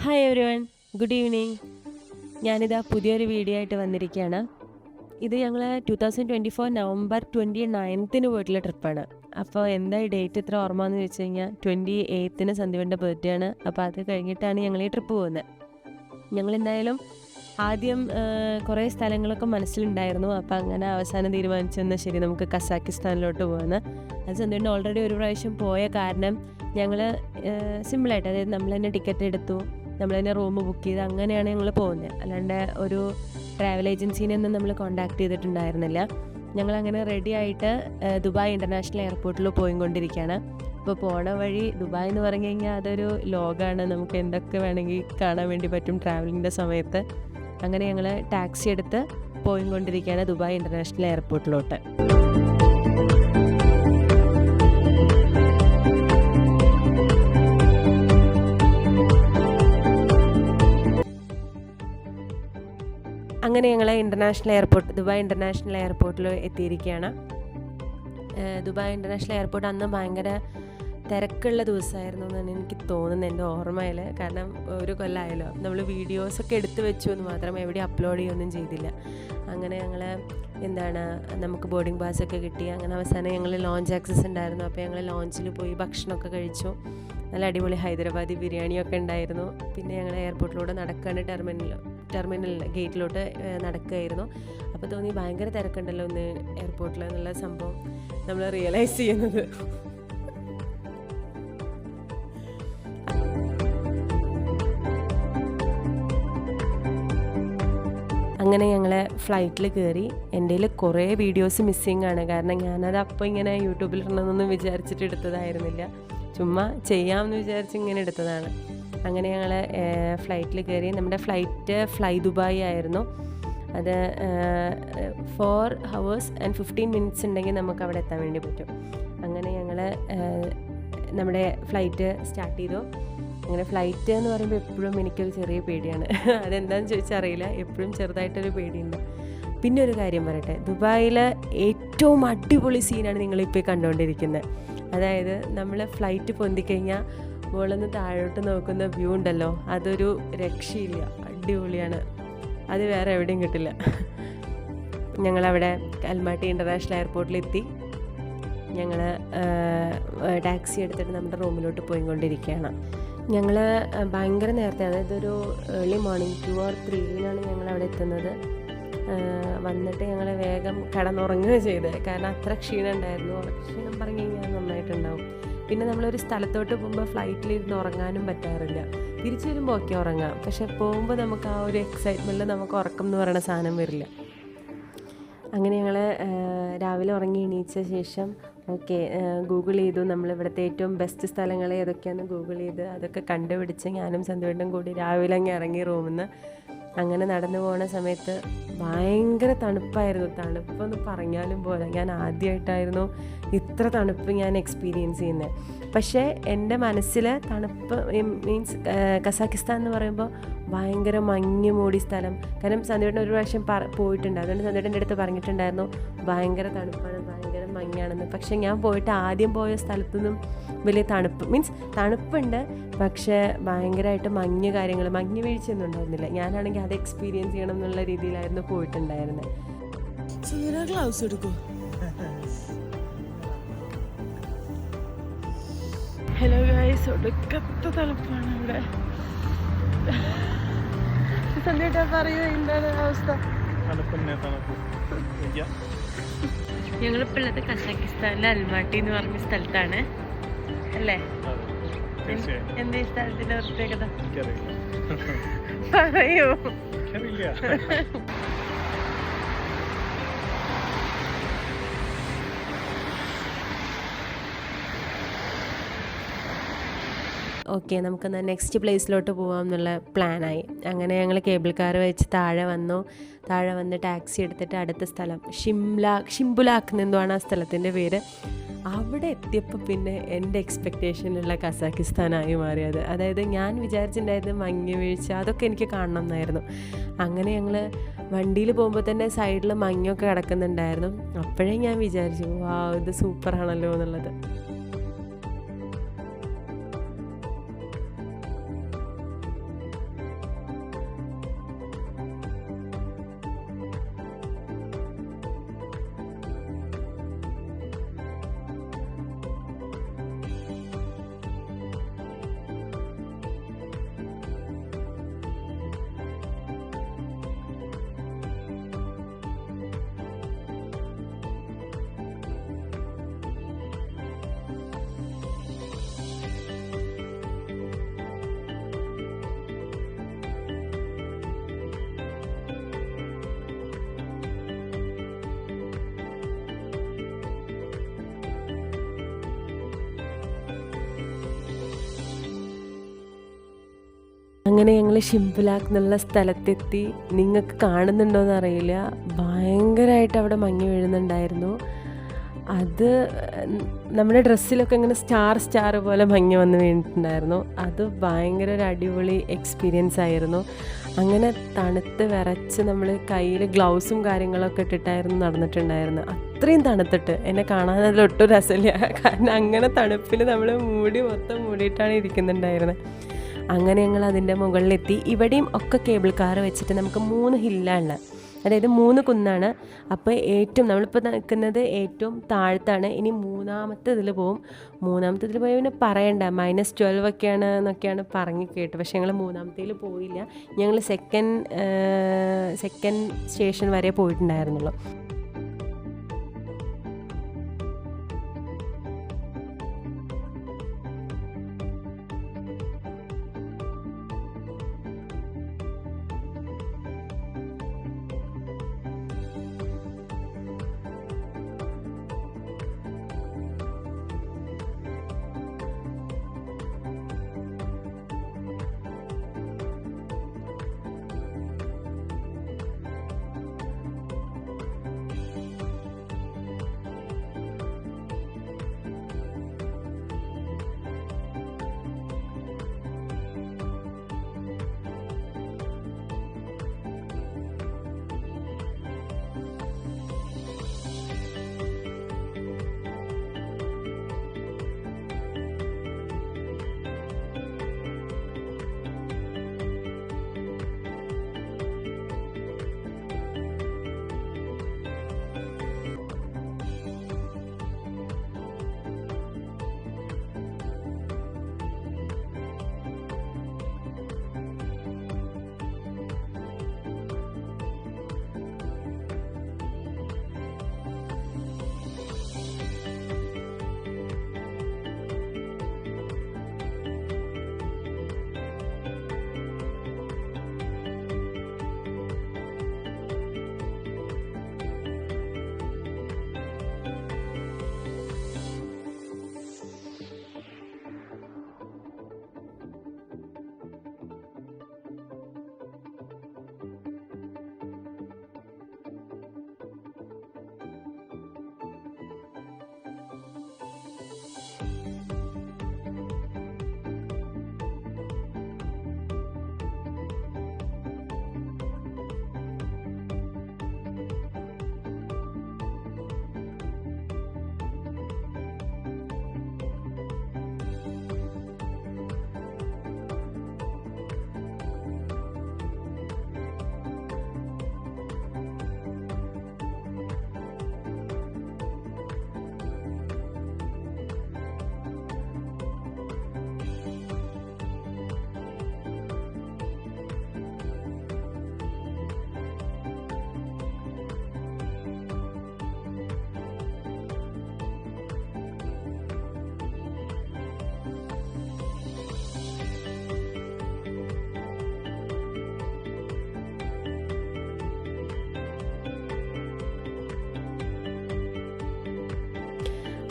Hi everyone, good evening. ഞാനിതാ പുതിയൊരു video ആയിട്ട് വന്നിരിക്കുകയാണ്. ഇത് ഞങ്ങൾ 2024 നവംബർ 29 പോയിട്ടുള്ള ട്രിപ്പാണ്. അപ്പോൾ എന്താ ഈ ഡേറ്റ് ഇത്ര ഓർമ്മ എന്ന് ചോദിച്ചു കഴിഞ്ഞാൽ 28 സന്ധ്യയുടെ ബർത്ത്ഡേ ആണ്. അപ്പോൾ അത് കഴിഞ്ഞിട്ടാണ് ഞങ്ങൾ ഈ ട്രിപ്പ് പോകുന്നത്. ഞങ്ങളെന്തായാലും ആദ്യം കുറേ സ്ഥലങ്ങളൊക്കെ മനസ്സിലുണ്ടായിരുന്നു. അപ്പോൾ അങ്ങനെ അവസാനം തീരുമാനിച്ചെന്നാൽ ശരി നമുക്ക് കസാക്കിസ്ഥാനിലോട്ട് പോകുന്നത്. അത് സന്ധ്യയുടെ ഓൾറെഡി ഒരു പ്രാവശ്യം പോയ കാരണം ഞങ്ങൾ സിമ്പിളായിട്ട്, അതായത് നമ്മൾ തന്നെ ടിക്കറ്റ് എടുത്തു, നമ്മൾ തന്നെ റൂം ബുക്ക് ചെയ്ത് അങ്ങനെയാണ് ഞങ്ങൾ പോകുന്നത്. അല്ലാണ്ട് ഒരു ട്രാവൽ ഏജൻസീനെയൊന്നും നമ്മൾ കോൺടാക്ട് ചെയ്തിട്ടുണ്ടായിരുന്നില്ല. ഞങ്ങളങ്ങനെ റെഡി ആയിട്ട് ദുബായ് ഇൻ്റർനാഷണൽ എയർപോർട്ടിൽ പോയിക്കൊണ്ടിരിക്കുകയാണ്. ഇപ്പോൾ പോണ വഴി ദുബായ് എന്ന് പറഞ്ഞു കഴിഞ്ഞാൽ അതൊരു ലോകമാണ്. നമുക്ക് എന്തൊക്കെ വേണമെങ്കിൽ കാണാൻ വേണ്ടി പറ്റും ട്രാവലിങ്ങിൻ്റെ സമയത്ത്. അങ്ങനെ ഞങ്ങൾ ടാക്സി എടുത്ത് പോയിക്കൊണ്ടിരിക്കുകയാണ് ദുബായ് ഇൻ്റർനാഷണൽ എയർപോർട്ടിലോട്ട്. അങ്ങനെ ഞങ്ങൾ ദുബായ് ഇൻ്റർനാഷണൽ എയർപോർട്ടിൽ എത്തിയിരിക്കുകയാണ്. ദുബായ് ഇൻ്റർനാഷണൽ എയർപോർട്ട് അന്ന് ഭയങ്കര തിരക്കുള്ള ദിവസമായിരുന്നു എന്നാണ് എനിക്ക് തോന്നുന്നത്, എൻ്റെ ഓർമ്മയിൽ. കാരണം ഒരു കൊല്ലമായല്ലോ, നമ്മൾ വീഡിയോസൊക്കെ എടുത്ത് വെച്ചു എന്ന് മാത്രം, എവിടെ അപ്ലോഡ് ചെയ്യുകയൊന്നും ചെയ്തില്ല. അങ്ങനെ ഞങ്ങൾ നമുക്ക് ബോർഡിംഗ് പാസ്സൊക്കെ കിട്ടി. അങ്ങനെ അവസാനം ഞങ്ങൾ ലോഞ്ച് ആക്സസ് ഉണ്ടായിരുന്നു. അപ്പോൾ ഞങ്ങൾ ലോഞ്ചിൽ പോയി ഭക്ഷണമൊക്കെ കഴിച്ചു. നല്ല അടിപൊളി ഹൈദരാബാദി ബിരിയാണിയൊക്കെ ഉണ്ടായിരുന്നു. പിന്നെ ഞങ്ങൾ എയർപോർട്ടിലൂടെ നടക്കുകയാണ്, ടെർമിനൽ ഗേറ്റിലോട്ട് നടക്കുകയായിരുന്നു. അപ്പോൾ തോന്നി ഭയങ്കര തിരക്കുണ്ടല്ലോ ഒന്ന് എയർപോർട്ടിൽ എന്നുള്ള സംഭവം നമ്മൾ റിയലൈസ് ചെയ്യുന്നത്. അങ്ങനെ ഞങ്ങൾ ഫ്ലൈറ്റിൽ കയറി. എൻ്റെ കയ്യിൽ കുറേ വീഡിയോസ് മിസ്സിങ് ആണ്. കാരണം ഞാനത് അപ്പോൾ ഇങ്ങനെ യൂട്യൂബിൽ ഇടണമെന്നൊന്നും വിചാരിച്ചിട്ട് എടുത്തതായിരുന്നില്ല, ചുമ്മാ ചെയ്യാമെന്ന് വിചാരിച്ച് ഇങ്ങനെ എടുത്തതാണ്. അങ്ങനെ ഞങ്ങൾ ഫ്ലൈറ്റിൽ കയറി. നമ്മുടെ ഫ്ലൈറ്റ് ഫ്ലൈ ദുബായ് ആയിരുന്നു. അത് 4 hours and 15 minutes ഉണ്ടെങ്കിൽ നമുക്ക് അവിടെ എത്താൻ വേണ്ടി പറ്റും. അങ്ങനെ ഞങ്ങൾ നമ്മുടെ ഫ്ലൈറ്റ് സ്റ്റാർട്ട് ചെയ്തു. അങ്ങനെ ഫ്ലൈറ്റ് എന്ന് പറയുമ്പോൾ എപ്പോഴും എനിക്കൊരു ചെറിയ പേടിയാണ്. അതെന്താണെന്ന് ചോദിച്ചാൽ അറിയില്ല, എപ്പോഴും ചെറുതായിട്ടൊരു പേടിയുണ്ട്. പിന്നെ ഒരു കാര്യം പറയട്ടെ, ദുബായിലെ ഏറ്റവും അടിപൊളി സീനാണ് നിങ്ങളിപ്പോൾ കണ്ടുകൊണ്ടിരിക്കുന്നത്. അതായത് നമ്മൾ ഫ്ലൈറ്റ് പൊന്തിക്കഴിഞ്ഞാൽ മുകളിൽ നിന്ന് താഴോട്ട് നോക്കുന്ന വ്യൂ ഉണ്ടല്ലോ, അതൊരു രക്ഷയില്ല, അടിപൊളിയാണ്. അത് വേറെ എവിടെയും കിട്ടില്ല. ഞങ്ങളവിടെ അൽമാട്ടി ഇൻ്റർനാഷണൽ എയർപോർട്ടിലെത്തി. ഞങ്ങൾ ടാക്സി എടുത്തിട്ട് നമ്മുടെ റൂമിലോട്ട് പോയിക്കൊണ്ടിരിക്കുകയാണ്. ഞങ്ങൾ ഭയങ്കര നേരത്തെ, അതായത് ഒരു ഏർലി മോർണിംഗ് 2 or 3 ഞങ്ങൾ അവിടെ എത്തുന്നത്. വന്നിട്ട് ഞങ്ങൾ വേഗം കിടന്നുറങ്ങുകയാണ് ചെയ്തത്. കാരണം അത്ര ക്ഷീണം ഉണ്ടായിരുന്നു. ക്ഷീണം പറഞ്ഞു കഴിഞ്ഞാൽ നന്നായിട്ടുണ്ടാവും. പിന്നെ നമ്മളൊരു സ്ഥലത്തോട്ട് പോകുമ്പോൾ ഫ്ലൈറ്റിൽ ഇരുന്ന് ഉറങ്ങാനും പറ്റാറില്ല. തിരിച്ചു വരുമ്പോൾ ഒക്കെ ഉറങ്ങാം, പക്ഷെ പോകുമ്പോൾ നമുക്ക് ആ ഒരു എക്സൈറ്റ്മെൻറ്റിൽ നമുക്ക് ഉറക്കം എന്ന് പറയുന്ന സാധനം വരില്ല. അങ്ങനെ ഞങ്ങൾ രാവിലെ ഉറങ്ങി എണീച്ച ശേഷം ഗൂഗിൾ ചെയ്തു. നമ്മളിവിടുത്തെ ഏറ്റവും ബെസ്റ്റ് സ്ഥലങ്ങൾ ഏതൊക്കെയാണെന്ന് ഗൂഗിൾ ചെയ്ത് അതൊക്കെ കണ്ടുപിടിച്ച് ഞാനും സന്ധ്യവട്ടം കൂടി രാവിലെ അങ്ങ് ഇറങ്ങി റൂമിൽ നിന്ന്. അങ്ങനെ നടന്നു പോകുന്ന സമയത്ത് ഭയങ്കര തണുപ്പായിരുന്നു. തണുപ്പെന്ന് പറഞ്ഞാലും പോലെ, ഞാൻ ആദ്യമായിട്ടായിരുന്നു ഇത്ര തണുപ്പ് ഞാൻ എക്സ്പീരിയൻസ് ചെയ്യുന്നത്. പക്ഷേ എൻ്റെ മനസ്സിൽ തണുപ്പ് മീൻസ് കസാക്കിസ്ഥാൻ എന്ന് പറയുമ്പോൾ ഭയങ്കര മഞ്ഞ് മൂടി സ്ഥലം. കാരണം സന്ധ്യവട്ടൻ ഒരു പ്രാവശ്യം പോയിട്ടുണ്ട്, അതുകൊണ്ട് സന്ധ്യവട്ടൻ്റെ അടുത്ത് പറഞ്ഞിട്ടുണ്ടായിരുന്നു ഭയങ്കര തണുപ്പാണ്, ഭയങ്കര മഞ്ഞാണെന്ന്. പക്ഷെ ഞാൻ പോയിട്ട് ആദ്യം പോയ സ്ഥലത്തൊന്നും വലിയ തണുപ്പുണ്ട്, പക്ഷേ ഭയങ്കരമായിട്ട് മഞ്ഞ് വീഴ്ചയൊന്നും ഉണ്ടായിരുന്നില്ല. ഞാനാണെങ്കിൽ അത് എക്സ്പീരിയൻസ് ചെയ്യണം എന്നുള്ള രീതിയിലായിരുന്നു പോയിട്ടുണ്ടായിരുന്നത്. ഗ്ലൗസ് എടുക്കൂ. ഹലോ ഗൈസ്, ഒടുക്കത്തെ തണുപ്പാണ് ഇവിടെ. സന്ധ്യ പറയൂ, എന്താണ് അവസ്ഥ? ഞങ്ങളിപ്പോൾ ഉള്ളത് കസാക്കിസ്ഥാനിലെ അൽമാട്ടി എന്ന് പറഞ്ഞ സ്ഥലത്താണ് അല്ലേ? എന്താ ഈ സ്ഥലത്തിന്റെ പ്രത്യേകത പറയൂ. നമുക്കെന്നാൽ നെക്സ്റ്റ് പ്ലേസിലോട്ട് പോകാം എന്നുള്ള പ്ലാനായി. അങ്ങനെ ഞങ്ങൾ കേബിൾ കാർ വെച്ച് താഴെ വന്ന് ടാക്സി എടുത്തിട്ട് അടുത്ത സ്ഥലം ഷിംബുലാക്ക് നിന്നുമാണ് ആ സ്ഥലത്തിൻ്റെ പേര്. അവിടെ എത്തിയപ്പോൾ പിന്നെ എൻ്റെ എക്സ്പെക്റ്റേഷനിലുള്ള കസാക്കിസ്ഥാനായി മാറിയത്. അതായത് ഞാൻ വിചാരിച്ചിട്ടുണ്ടായിരുന്നു മഞ്ഞ് വീഴ്ച അതൊക്കെ എനിക്ക് കാണണം എന്നായിരുന്നു. അങ്ങനെ ഞങ്ങൾ വണ്ടിയിൽ പോകുമ്പോൾ തന്നെ സൈഡിൽ മഞ്ഞൊക്കെ കിടക്കുന്നുണ്ടായിരുന്നു. അപ്പോഴേ ഞാൻ വിചാരിച്ചു ഇത് സൂപ്പറാണല്ലോ എന്നുള്ളത്. അങ്ങനെ ഞങ്ങൾ ഷിംപുലാക്ക് എന്നുള്ള സ്ഥലത്തെത്തി. നിങ്ങൾക്ക് കാണുന്നുണ്ടോയെന്ന് അറിയില്ല, ഭയങ്കരമായിട്ട് അവിടെ മഞ്ഞ് വീഴുന്നുണ്ടായിരുന്നു. അത് നമ്മുടെ ഡ്രസ്സിലൊക്കെ ഇങ്ങനെ സ്റ്റാർ പോലെ മഞ്ഞ് വന്ന് വീണിട്ടുണ്ടായിരുന്നു. അത് ഭയങ്കര ഒരു അടിപൊളി എക്സ്പീരിയൻസ് ആയിരുന്നു. അങ്ങനെ തണുത്ത് വിറച്ച് നമ്മൾ കയ്യിൽ ഗ്ലൗസും കാര്യങ്ങളൊക്കെ ഇട്ടിട്ടായിരുന്നു നടന്നിട്ടുണ്ടായിരുന്നു. അത്രയും തണുത്തിട്ട് എന്നെ കാണാൻ അതിലൊട്ടും രസമില്ല, കാരണം അങ്ങനെ തണുപ്പിൽ നമ്മൾ മൊത്തം മൂടിയിട്ടാണ് ഇരിക്കുന്നുണ്ടായിരുന്നത്. അങ്ങനെ ഞങ്ങൾ അതിൻ്റെ മുകളിലെത്തി. ഇവിടെയും ഒക്കെ കേബിൾ കാർ വെച്ചിട്ട് നമുക്ക് 3 ഹില്ലാണ്, അതായത് 3 കുന്നാണ്. അപ്പോൾ നമ്മളിപ്പോൾ നിൽക്കുന്നത് ഏറ്റവും താഴത്താണ്. ഇനി 3ാമത്തെ ഇതിൽ പോവും. 3ാമത്തെ ഇതിൽ പോയി പിന്നെ പറയണ്ട, -12 ഒക്കെയാണ് എന്നൊക്കെയാണ് പറഞ്ഞ് കേട്ടു. പക്ഷേ ഞങ്ങൾ 3ാമത്തേൽ പോയില്ല. ഞങ്ങൾ സെക്കൻഡ് സ്റ്റേഷൻ വരെ പോയിട്ടുണ്ടായിരുന്നുള്ളൂ.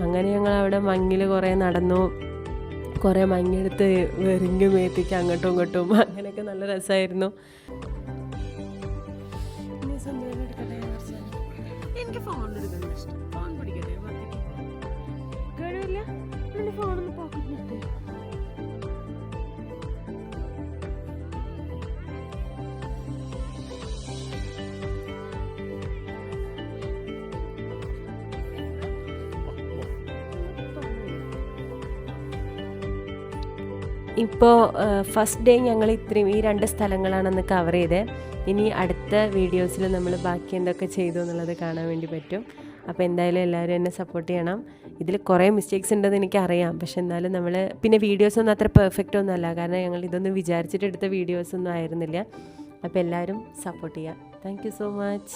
അങ്ങനെ ഞങ്ങൾ അവിടെ മഞ്ഞിൽ കുറേ നടന്നു, കുറേ മഞ്ഞെടുത്ത് വെറിങ്ങി മേത്തിക്ക് അങ്ങോട്ടും ഇങ്ങോട്ടും, അങ്ങനെയൊക്കെ നല്ല രസമായിരുന്നു. എനിക്ക് ഫോൺ എടുക്കുന്നത് ഇഷ്ടം, ഫോൺ പിടിക്കട്ടെ, കഴിവില്ല ഫോണൊന്ന് പോക്കറ്റിലിട്ട്. ഇപ്പോൾ ഫസ്റ്റ് ഡേ ഞങ്ങൾ ഈ 2 സ്ഥലങ്ങളാണെന്ന് കവർ ചെയ്തത്. ഇനി അടുത്ത വീഡിയോസിൽ നമ്മൾ ബാക്കി എന്തൊക്കെ ചെയ്തു എന്നുള്ളത് കാണാൻ വേണ്ടി പറ്റും. അപ്പോൾ എന്തായാലും എല്ലാവരും എന്നെ സപ്പോർട്ട് ചെയ്യണം. ഇതിൽ കുറേ മിസ്റ്റേക്സ് ഉണ്ടെന്ന് എനിക്കറിയാം, പക്ഷെ എന്നാലും നമ്മൾ പിന്നെ വീഡിയോസൊന്നും അത്ര പെർഫെക്റ്റ് ഒന്നുമല്ല, കാരണം ഞങ്ങൾ ഇതൊന്നും വിചാരിച്ചിട്ട് എടുത്ത വീഡിയോസൊന്നും ആയിരുന്നില്ല. അപ്പോൾ എല്ലാവരും സപ്പോർട്ട് ചെയ്യുക. Thank you so much.